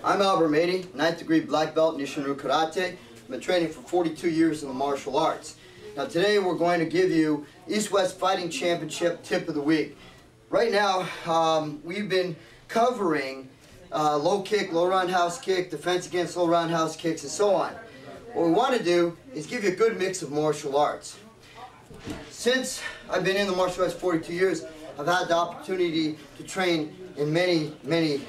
I'm Mady, 9th degree black belt in Nishinryu Karate. I've been training for 42 years in the martial arts. Now today we're going to give you East-West Fighting Championship Tip of the Week. Right now we've been covering low kick, low roundhouse kick, defense against low roundhouse kicks, and so on. What we want to do is give you a good mix of martial arts. Since I've been in the martial arts 42 years, I've had the opportunity to train in many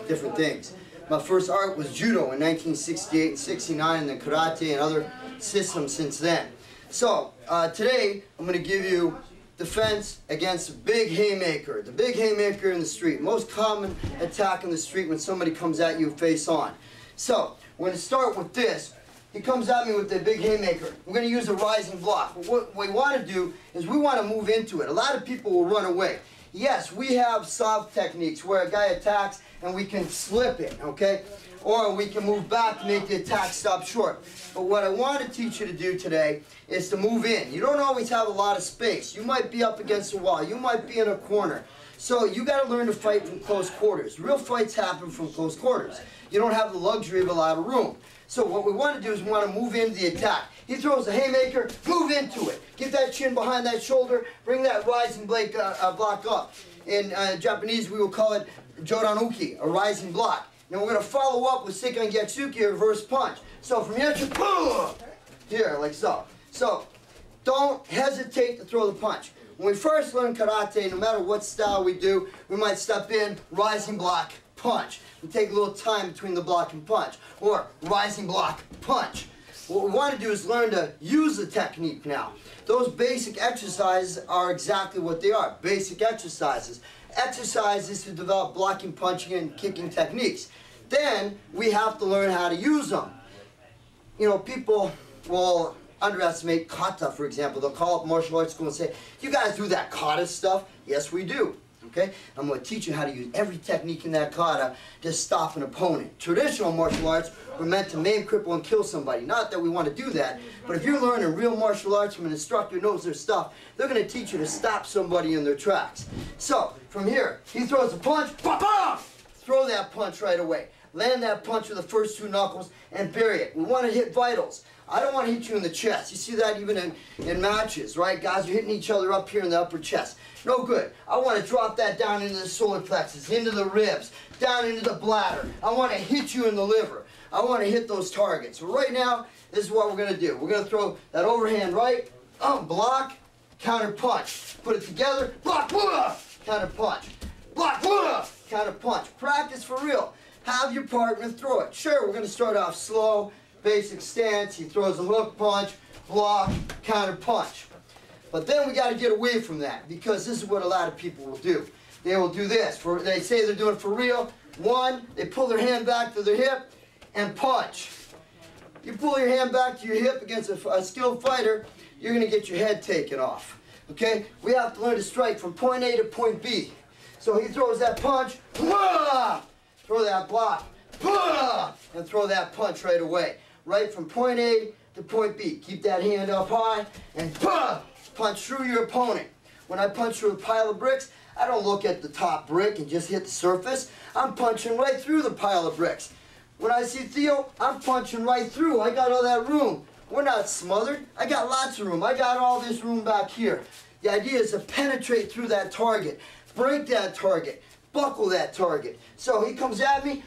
different things. My first art was judo in 1968 and 69, and then karate and other systems since then. So today I'm going to give you defense against the big haymaker. The big haymaker in the street. Most common attack in the street when somebody comes at you face on. So we're going to start with this. He comes at me with the big haymaker. We're going to use a rising block. But what we want to do is we want to move into it. A lot of people will run away. Yes, we have soft techniques where a guy attacks and we can slip it, okay? Or we can move back to make the attack stop short. But what I want to teach you to do today is to move in. You don't always have a lot of space. You might be up against a wall. You might be in a corner. So you got to learn to fight from close quarters. Real fights happen from close quarters. You don't have the luxury of a lot of room. So what we want to do is we want to move into the attack. He throws a haymaker, move into it. Get that chin behind that shoulder, bring that rising blade block up. In Japanese we will call it joranuki, a rising block. Now we're going to follow up with Seikan Gyatsuki, a reverse punch. So from here to here, like so. So don't hesitate to throw the punch. When we first learn karate, no matter what style we do, we might step in, rising block, punch. We take a little time between the block and punch. Or rising block, punch. What we want to do is learn to use the technique now. Those basic exercises are exactly what they are, basic exercises. Exercises to develop blocking, punching, and kicking techniques. Then we have to learn how to use them. You know, people will underestimate kata, for example. They'll call up martial arts school and say, "You guys do that kata stuff?" Yes, we do. Okay? I'm going to teach you how to use every technique in that kata to stop an opponent. Traditional martial arts were meant to maim, cripple, and kill somebody. Not that we want to do that, but if you're learning real martial arts from an instructor who knows their stuff, they're going to teach you to stop somebody in their tracks. So, from here, he throws a punch, pa-pa! Throw that punch right away. Land that punch with the first two knuckles and bury it. We want to hit vitals. I don't want to hit you in the chest. You see that even in matches, right? Guys are hitting each other up here in the upper chest. No good. I want to drop that down into the solar plexus, into the ribs, down into the bladder. I want to hit you in the liver. I want to hit those targets. So right now, this is what we're going to do. We're going to throw that overhand right, block, counter punch. Put it together, block, counter punch. Block, counter punch. Practice for real. Have your partner throw it. Sure, we're going to start off slow, basic stance. He throws a hook punch, block, counter punch. But then we got to get away from that, because this is what a lot of people will do. They will do this. They say they're doing it for real. One, they pull their hand back to their hip and punch. You pull your hand back to your hip against a skilled fighter, you're going to get your head taken off. Okay? We have to learn to strike from point A to point B. So he throws that punch, throw that block, and throw that punch right away. Right from point A to point B. Keep that hand up high and punch through your opponent. When I punch through a pile of bricks, I don't look at the top brick and just hit the surface. I'm punching right through the pile of bricks. When I see Theo, I'm punching right through. I got all that room. We're not smothered. I got lots of room. I got all this room back here. The idea is to penetrate through that target, break that target, buckle that target. So he comes at me,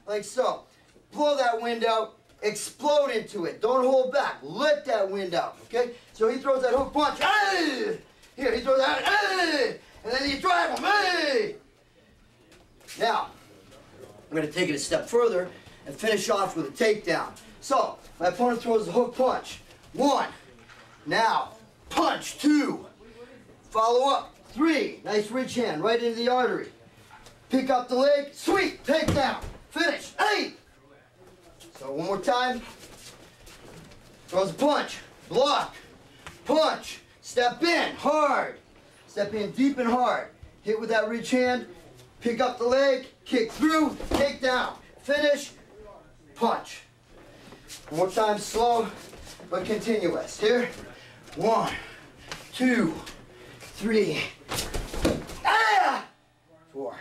like so. Blow that wind out. Explode into it. Don't hold back. Let that wind out, okay? So he throws that hook punch. Hey! Here, he throws that, hey! And then you drive him, hey! Now, I'm going to take it a step further and finish off with a takedown. So, my opponent throws the hook punch. 1. Now, punch. 2. Follow up. 3. Nice reach hand right into the artery. Pick up the leg. Sweep. Takedown. Finish. 8. So one more time. Throws a punch. Block. Punch. Step in. Hard. Step in deep and hard. Hit with that reach hand. Pick up the leg. Kick through. Take down. Finish. Punch. One more time. Slow but continuous. Here. 1, 2, 3. 4.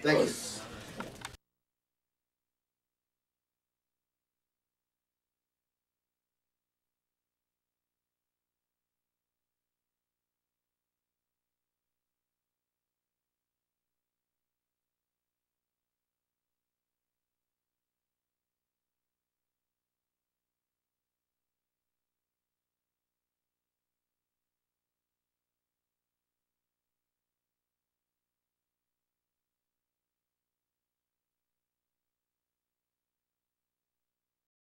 Thank you.